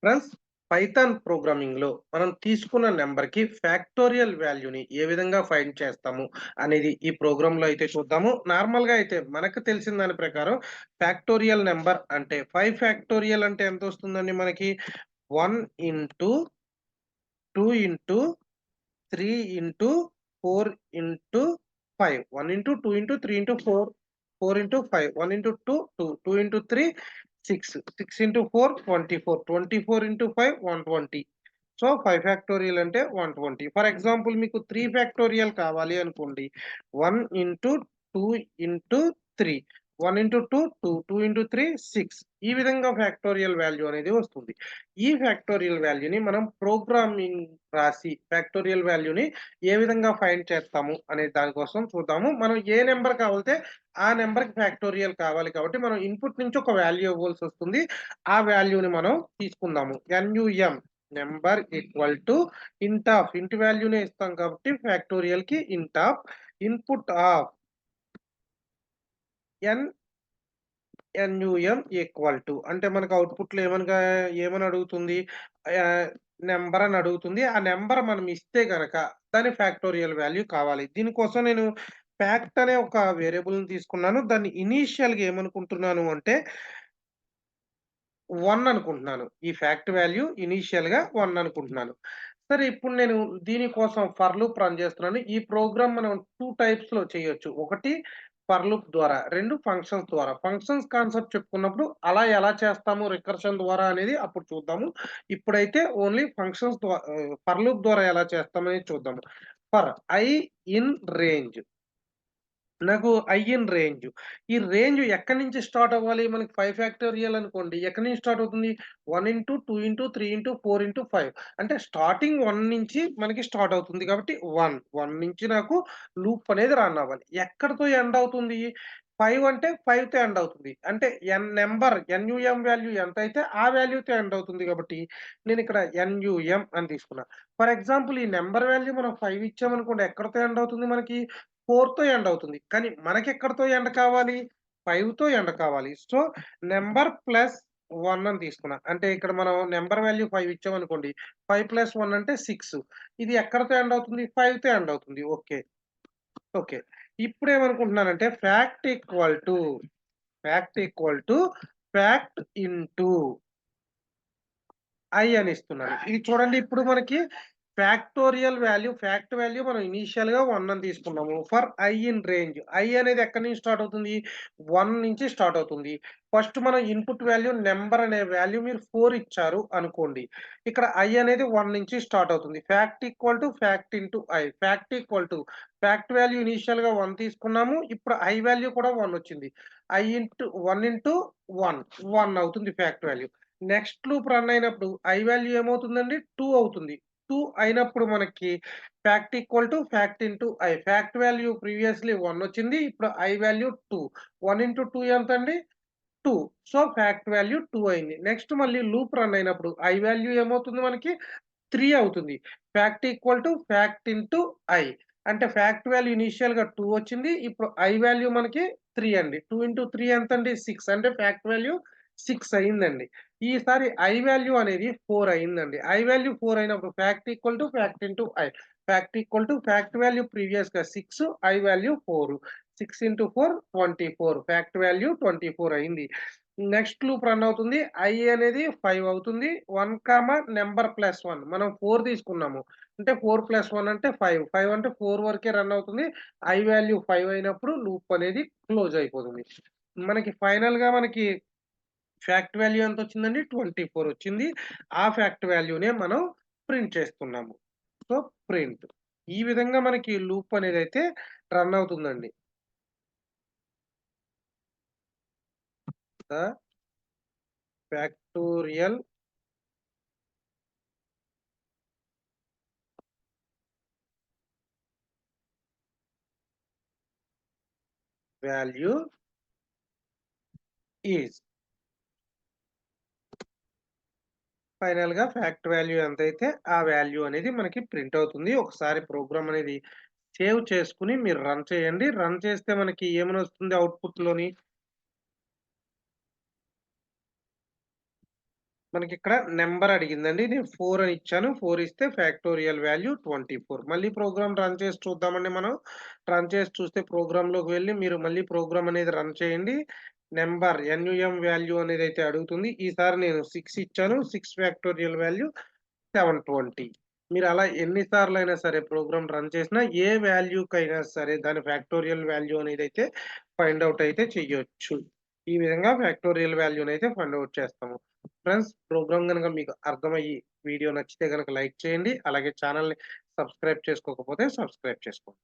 Friends, Python ప్రోగ్రామింగ్‌లో మనం తీసుకున్న నంబర్‌కి ఫ్యాక్టోరియల్ వాల్యూని ఏ విధంగా ఫైండ్ చేస్తాము అనేది ఈ ప్రోగ్రామ్‌లో అయితే చూద్దాము. నార్మల్‌గా అయితే మనకు తెలిసిన దాని ప్రకారం ఫ్యాక్టోరియల్ నంబర్ అంటే 5 ఫ్యాక్టోరియల్ అంటే ఎంతొస్తుందండి మనకి? 1 into 2 into 3 into 4 into 5. 1 into 2 into 3 into 4, 4 into 5. 1 into 2, 2. 2 into 3, 6. 6 into 4, 24. 24 into 5, 120. So, 5 factorial అంటే 120. ఫర్ ఎగ్జాంపుల్ మీకు 3 ఫ్యాక్టోరియల్ కావాలి అనుకోండి. 1 ఇంటూ 2 ఇంటూ 3. 1 ఇంటూ 2, 2. 2 ఇంటూ 3, 6. ఈ విధంగా ఫ్యాక్టోరియల్ వాల్యూ అనేది వస్తుంది. ఈ ఫ్యాక్టోరియల్ వాల్యూని మనం ప్రోగ్రామింగ్ రాసి ఫ్యాక్టోరియల్ వాల్యూని ఏ విధంగా ఫైండ్ చేస్తాము అనే దాని కోసం చూద్దాము. మనం ఏ నంబర్ కావాలితే ఆ నంబర్‌కి ఫ్యాక్టోరియల్ కావాలి కాబట్టి మనం ఇన్‌పుట్ నుంచి ఒక వాల్యూ ఇవ్వాల్సొస్తుంది. ఆ వాల్యూని మనం తీసుకుందాము. NUM నంబర్ ఈక్వల్ టు ఇంట్ వాల్యూనే ఇస్తాం కాబట్టి ఫ్యాక్టోరియల్‌కి int of input of n num equal to అంటే మనకు అవుట్‌పుట్‌లో ఏమని అడుగుతుంది? ఆహ్, నంబర్ అని అడుగుతుంది. ఆ నంబర్ మనం ఇస్తే గనక దాని ఫ్యాక్టోరియల్ వాల్యూ కావాలి. దీనికోసం నేను ఫ్యాక్ట్ అనే ఒక వేరియబుల్‌ని తీసుకున్నాను. దాన్ని ఇనీషియల్‌గా ఏమనుకుంటున్నాను అంటే 1 అనుకుంటున్నాను. ఈ ఫ్యాక్ట్ వాల్యూ ఇనీషియల్‌గా 1 అనుకుంటున్నాను. సరే, ఇప్పుడు నేను దీనికోసం ఫర్ లూప్ రన్ చేస్తున్నాను. ఈ ప్రోగ్రామ్ మనం 2 టైప్స్‌లో చేయొచ్చు. ఒకటి ఫర్ లూప్ ద్వారా, 2 ఫంక్షన్స్ ద్వారా. ఫంక్షన్స్ కాన్సెప్ట్ చెప్పుకున్నప్పుడు అలా ఎలా చేస్తాము రికర్షన్ ద్వారా అనేది అప్పుడు చూద్దాము. ఇప్పుడైతే ఓన్లీ ఫర్ లూప్ ద్వారా ఎలా చేస్తామనేది చూద్దాము. For I in range. నాకు ఐ ఇన్ రేంజ్. ఈ రేంజ్ ఎక్కడి నుంచి స్టార్ట్ అవ్వాలి? మనకి 5 ఫ్యాక్టోరియల్ అనుకోండి. ఎక్కడి నుంచి స్టార్ట్ అవుతుంది? 1 ఇంటూ, 2 ఇంటూ, 3 ఇంటూ, 4 ఇంటూ 5. అంటే స్టార్టింగ్ 1 నుంచి మనకి స్టార్ట్ అవుతుంది కాబట్టి 1. 1 నుంచి నాకు లూప్ అనేది రన్ అవ్వాలి. ఎక్కడితో ఎండ్ అవుతుంది? 5 అంటే 5తో ఎండ్ అవుతుంది. అంటే ఎన్‌యుఎం వాల్యూ ఎంతైతే ఆ వాల్యూతో ఎండ్ అవుతుంది కాబట్టి నేనిక్కడ ఎన్‌యుఎం అని తీసుకున్నా. ఫర్ ఎగ్జాంపుల్ ఈ నంబర్ వాల్యూ మనం 5 ఇచ్చామనుకోండి ఎక్కడితో ఎండ్ అవుతుంది మనకి? 4తో ఎండ్ అవుతుంది. కానీ మనకెక్కడితో ఎండ్ కావాలి? 5తో ఎండ్ కావాలి. సో, నంబర్ ప్లస్ 1 అని తీసుకున్నా. అంటే ఇక్కడ మనం నంబర్ వాల్యూ 5 ఇచ్చామనుకోండి. 5 ప్లస్ 1 అంటే 6. ఇది ఎక్కడితో ఎండ్ అవుతుంది? 5తో ఎండ్ అవుతుంది. ఓకే. ఓకే. ఇప్పుడేమనుకుంటున్నానంటే fact equal to fact into i అని ఇస్తున్నాను. ఇది చూడండి, ఇప్పుడు మనకి ఫ్యాక్ట్ వాల్యూ మనం ఇనీషియల్‌గా 1 అని తీసుకున్నాము. For I in range. I అనేది ఎక్కడి నుంచి స్టార్ట్ అవుతుంది? 1 నుంచి స్టార్ట్ అవుతుంది. ఫస్ట్ మనం ఇన్‌పుట్ వాల్యూ నంబర్ అనే వాల్యూ మీరు 4 ఇచ్చారు అనుకోండి. ఇక్కడ ఐ అనేది 1 నుంచి స్టార్ట్ అవుతుంది. Fact equal to fact into I. Fact value ఇనీషియల్‌గా 1 తీసుకున్నాము. ఇప్పుడు ఐ వాల్యూ కూడా 1 వచ్చింది. 1 ఇంటూ 1, 1 అవుతుంది fact value. Next loop run అయినప్పుడు ఐ వాల్యూ ఏమవుతుందండి? 2 అవుతుంది. 2 అయినప్పుడు మనకి fact equal to fact into I. Fact value previously 1 వచ్చింది. ఇప్పుడు ఐ వాల్యూ 2. 1 ఇంటూ 2 ఎంతండి? 2. సో, ఫ్యాక్ట్ వాల్యూ 2 అయింది. నెక్స్ట్ మళ్ళీ లూప్ రన్ అయినప్పుడు ఐ వాల్యూ ఏమవుతుంది మనకి? 3 అవుతుంది. Fact equal to fact into I. అంటే ఫ్యాక్ట్ వాల్యూ ఇనీషియల్‌గా 2 వచ్చింది. ఇప్పుడు ఐ వాల్యూ మనకి 3 అండి. 2 ఇంటూ 3 ఎంతండి? 6. అంటే ఫ్యాక్ట్ వాల్యూ 6 అయిందండి. ఈసారి ఐ వాల్యూ అనేది 4 అయిందండి. ఐ వాల్యూ 4 అయినప్పుడు fact equal to fact into I. Fact equal to fact value ప్రీవియస్‌గా 6, I value 4. 6 into 4, 24. Fact value 24 అయింది. నెక్స్ట్ లూప్ రన్ అవుతుంది. ఐ అనేది 5 అవుతుంది. 1, నంబర్ ప్లస్ 1. మనం 4 తీసుకున్నాము. అంటే 4 ప్లస్ 1 అంటే 5. 5 అంటే 4 వరకే రన్ అవుతుంది. ఐ వాల్యూ 5 అయినప్పుడు లూప్ అనేది క్లోజ్ అయిపోతుంది. మనకి ఫైనల్‌గా ఫ్యాక్ట్ వాల్యూ ఎంతొచ్చిందండి? 24 వచ్చింది. ఆ ఫ్యాక్ట్ వాల్యూనే మనం ప్రింట్ చేస్తున్నాము. So, print. ఈ విధంగా మనకి లూప్ అనేదైతే రన్ అవుతుందండి. ద ఫ్యాక్టోరియల్ వాల్యూ ఈజ్ ఫైనల్‌గా ఫ్యాక్ట్ వాల్యూ ఎంతైతే ఆ వాల్యూ అనేది మనకి ప్రింట్ అవుతుంది. ఒకసారి ప్రోగ్రామ్ అనేది సేవ్ చేసుకొని మీరు రన్ చేయండి. రన్ చేస్తే మనకి ఏమనొస్తుంది అవుట్‌పుట్‌లోని? మనకిక్కడ నంబర్ అడిగిందండి. నేను 4 అని ఇచ్చాను. 4 ఇస్తే ఫ్యాక్టోరియల్ వాల్యూ 24. మళ్ళీ ప్రోగ్రామ్ రన్ చేసి చూద్దామండి మనం. రన్ చేసి చూస్తే ప్రోగ్రామ్‌లోకి వెళ్లి మీరు మళ్ళీ ప్రోగ్రామ్ అనేది రన్ చేయండి. నంబర్ ఎన్‌యుఎం వాల్యూ అనేదైతే అడుగుతుంది. ఈసారి నేను 6 ఇచ్చాను. 6 ఫ్యాక్టోరియల్ వాల్యూ 720. మీరు అలా ఎన్ని సార్లైనా సరే ప్రోగ్రామ్ రన్ చేసినా ఏ వాల్యూకైనా సరే దాని ఫ్యాక్టోరియల్ వాల్యూ అనేదైతే ఫైండ్ ఔట్ అయితే చెయ్యొచ్చు. ఈ విధంగా ఫ్యాక్టోరియల్ వాల్యూనైతే ఫైండ్ ఔట్ చేస్తాము. ఫ్రెండ్స్, ప్రోగ్రామ్ గనుక మీకు అర్థమయ్యి వీడియో నచ్చితే గనక లైక్ చేయండి. అలాగే ఛానెల్‌ని సబ్స్క్రైబ్ చేసుకోకపోతే సబ్స్క్రైబ్ చేసుకోండి.